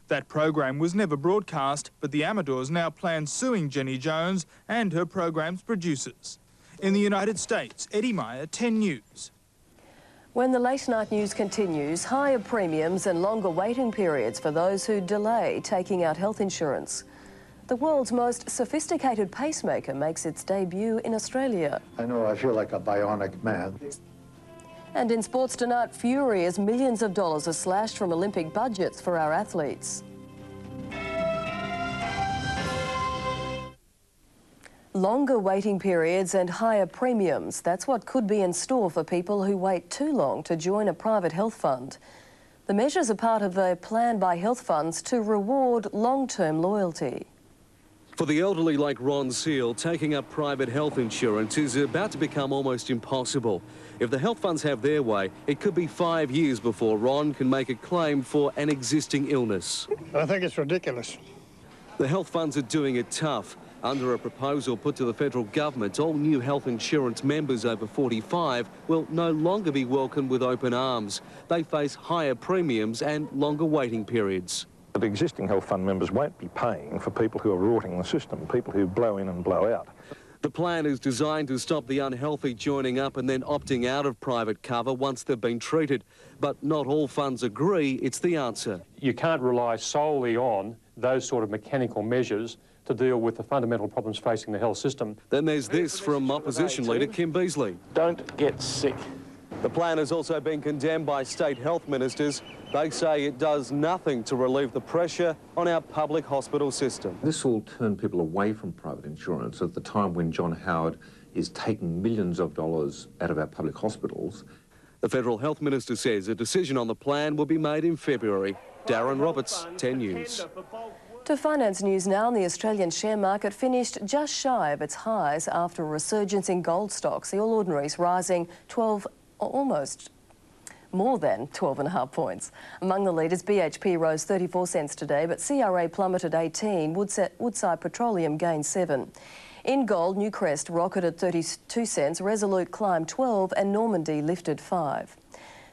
That program was never broadcast, but the Amadors now plan suing Jenny Jones and her program's producers. In the United States, Eddie Meyer, 10 News. When the late night news continues, higher premiums and longer waiting periods for those who delay taking out health insurance. The world's most sophisticated pacemaker makes its debut in Australia. I know, I feel like a bionic man. And in sports tonight, fury as millions of dollars are slashed from Olympic budgets for our athletes. Longer waiting periods and higher premiums. That's what could be in store for people who wait too long to join a private health fund. The measures are part of a plan by health funds to reward long-term loyalty. For the elderly like Ron Seal, taking up private health insurance is about to become almost impossible. If the health funds have their way, it could be 5 years before Ron can make a claim for an existing illness. I think it's ridiculous. The health funds are doing it tough. Under a proposal put to the federal government, all new health insurance members over 45 will no longer be welcomed with open arms. They face higher premiums and longer waiting periods. The existing health fund members won't be paying for people who are rorting the system, people who blow in and blow out. The plan is designed to stop the unhealthy joining up and then opting out of private cover once they've been treated. But not all funds agree it's the answer. You can't rely solely on those sort of mechanical measures to deal with the fundamental problems facing the health system. Then there's this from opposition leader Kim Beazley. Don't get sick. The plan has also been condemned by state health ministers. They say it does nothing to relieve the pressure on our public hospital system. This will turn people away from private insurance at the time when John Howard is taking millions of dollars out of our public hospitals. The federal health minister says a decision on the plan will be made in February. Darren Roberts, 10 News. To finance news now, the Australian share market finished just shy of its highs after a resurgence in gold stocks. The All Ordinaries rising almost more than 12.5 points. Among the leaders, BHP rose 34 cents today, but CRA plummeted 18. Woodside Petroleum gained 7. In gold, Newcrest rocketed 32 cents, Resolute climbed 12 and Normandy lifted 5.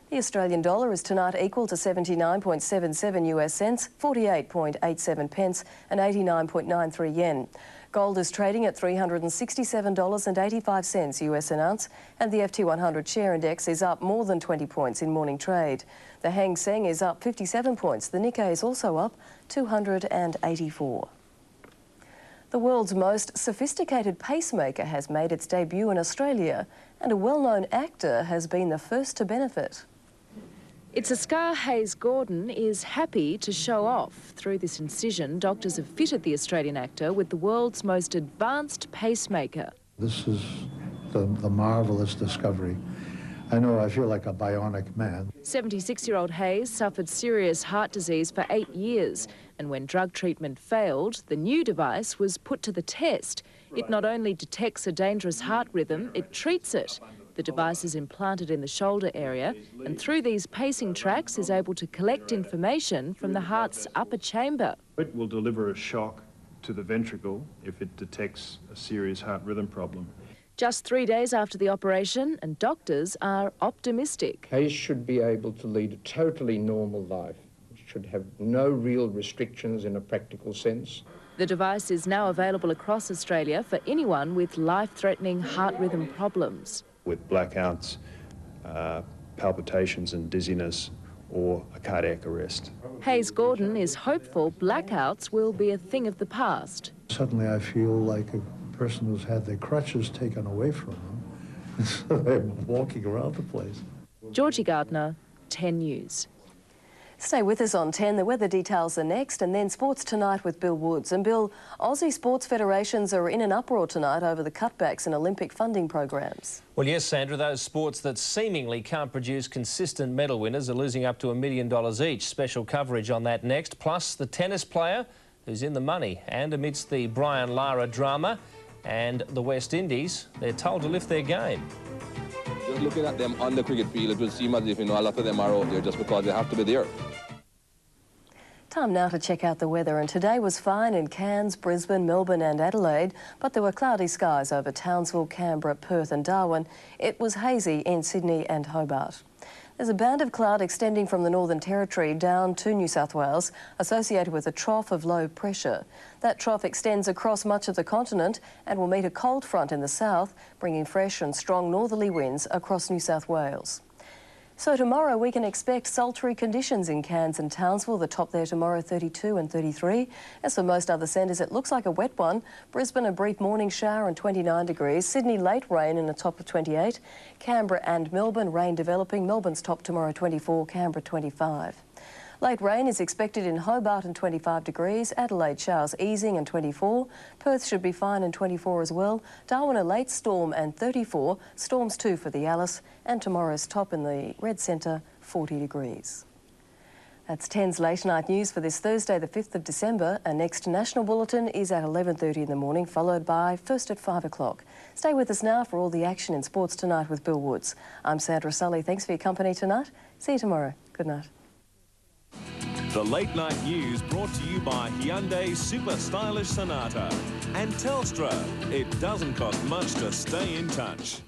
The Australian dollar is tonight equal to 79.77 US cents, 48.87 pence and 89.93 yen. Gold is trading at $367.85 US an ounce, and the FT100 share index is up more than 20 points in morning trade. The Hang Seng is up 57 points. The Nikkei is also up 284. The world's most sophisticated pacemaker has made its debut in Australia, and a well-known actor has been the first to benefit. It's a scar Hayes Gordon is happy to show off. Through this incision, doctors have fitted the Australian actor with the world's most advanced pacemaker. This is the marvellous discovery. I know, I feel like a bionic man. 76-year-old Hayes suffered serious heart disease for 8 years, and when drug treatment failed, the new device was put to the test. It not only detects a dangerous heart rhythm, it treats it. The device is implanted in the shoulder area, and through these pacing tracks is able to collect information from the heart's upper chamber. It will deliver a shock to the ventricle if it detects a serious heart rhythm problem. Just 3 days after the operation, and doctors are optimistic. Hayes should be able to lead a totally normal life. Should have no real restrictions in a practical sense. The device is now available across Australia for anyone with life-threatening heart rhythm problems. With blackouts, palpitations and dizziness, or a cardiac arrest. Hayes Gordon is hopeful blackouts will be a thing of the past. Suddenly I feel like a person who's had their crutches taken away from them, and so they're walking around the place. Georgie Gardner, 10 News. Stay with us on 10. The weather details are next, and then sports tonight with Bill Woods. And Bill, Aussie sports federations are in an uproar tonight over the cutbacks in Olympic funding programs. Well, yes, Sandra, those sports that seemingly can't produce consistent medal winners are losing up to $1 million each. Special coverage on that next, plus the tennis player who's in the money. And amidst the Brian Lara drama and the West Indies, they're told to lift their game. Just looking at them on the cricket field, it would seem as if, a lot of them are out there just because they have to be there. Time now to check out the weather, and today was fine in Cairns, Brisbane, Melbourne and Adelaide, but there were cloudy skies over Townsville, Canberra, Perth and Darwin. It was hazy in Sydney and Hobart. There's a band of cloud extending from the Northern Territory down to New South Wales, associated with a trough of low pressure. That trough extends across much of the continent and will meet a cold front in the south, bringing fresh and strong northerly winds across New South Wales. So tomorrow we can expect sultry conditions in Cairns and Townsville. The top there tomorrow 32 and 33. As for most other centres, it looks like a wet one. Brisbane a brief morning shower and 29 degrees. Sydney late rain and a top of 28. Canberra and Melbourne rain developing. Melbourne's top tomorrow 24, Canberra 25. Late rain is expected in Hobart and 25 degrees. Adelaide showers easing and 24. Perth should be fine and 24 as well. Darwin a late storm and 34. Storms too for the Alice. And tomorrow's top in the Red Centre, 40 degrees. That's 10's late night news for this Thursday, the 5th of December. Our next national bulletin is at 11:30 in the morning, followed by first at 5 o'clock. Stay with us now for all the action in sports tonight with Bill Woods. I'm Sandra Sully. Thanks for your company tonight. See you tomorrow. Good night. The Late Night News brought to you by Hyundai's super stylish Sonata and Telstra. It doesn't cost much to stay in touch.